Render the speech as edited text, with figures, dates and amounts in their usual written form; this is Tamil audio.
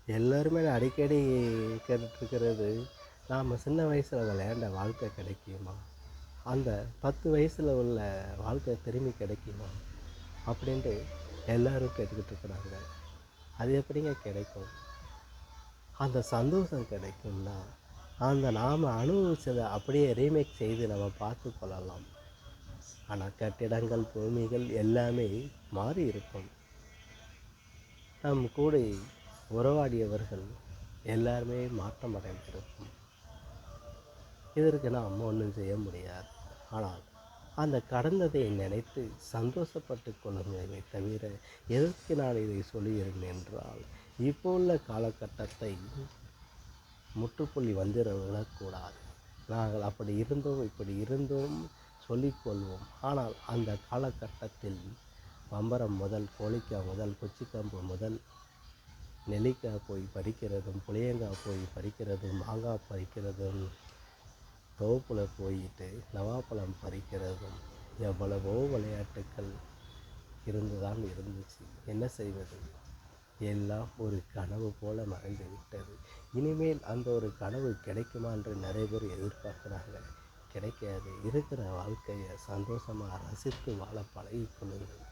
எல்லோருமே அடிக்கடி கேட்டுட்ருக்கிறது, நாம் சின்ன வயசில் விளையாண்ட வாழ்க்கை கிடைக்குமா? அந்த 10 வயசில் உள்ள வாழ்க்கை திரும்பி கிடைக்குமா? அப்படின்ட்டு எல்லோரும் கேட்டுக்கிட்டு இருக்கிறாங்க. அது எப்படிங்க கிடைக்கும்? அந்த சந்தோஷம் கிடைக்கும்னா, அந்த நாம் அனுபவிச்சதை அப்படியே ரீமேக் செய்து நம்ம பார்த்து கொள்ளலாம். ஆனால் கட்டிடங்கள், பூமிகள் எல்லாமே மாறி இருக்கும். நம் கூட உறவாடியவர்கள் எல்லாருமே மாற்றம் அடைந்திருக்கும். இதற்கு நாம் ஒன்றும் செய்ய முடியாது. ஆனால் அந்த கடந்ததை நினைத்து சந்தோஷப்பட்டு கொள்ளுமே தவிர, எதற்கு நான் இதை சொல்லுகிறேன் என்றால், இப்போ உள்ள காலகட்டத்தை முற்றுப்புள்ளி வந்துட விடக்கூடாது. நாங்கள் அப்படி இருந்தோம் இப்படி இருந்தோம் சொல்லிக்கொள்வோம். ஆனால் அந்த காலகட்டத்தில் பம்பரம் முதல், கோழிக்காய் முதல், குச்சிக்கம்பு முதல், நெல்லிக்காய் போய் பறிக்கிறதும், புளியங்காய் போய் பறிக்கிறதும், மாங்காய் பறிக்கிறதும், தோப்புல போயிட்டு நவாப்பழம் பறிக்கிறதும், எவ்வளவோ விளையாட்டுக்கள் இருந்துதான் இருந்துச்சு. என்ன செய்வது? எல்லாம் ஒரு கனவு போல மறைந்து விட்டது. இனிமேல் அந்த ஒரு கனவு கிடைக்குமா என்று நிறைய பேர் எதிர்பார்க்குறாங்க. கிடைக்காது. இருக்கிற வாழ்க்கையை சந்தோஷமாக ரசித்து வாழ பழகிக்கொள்ளுங்கள்.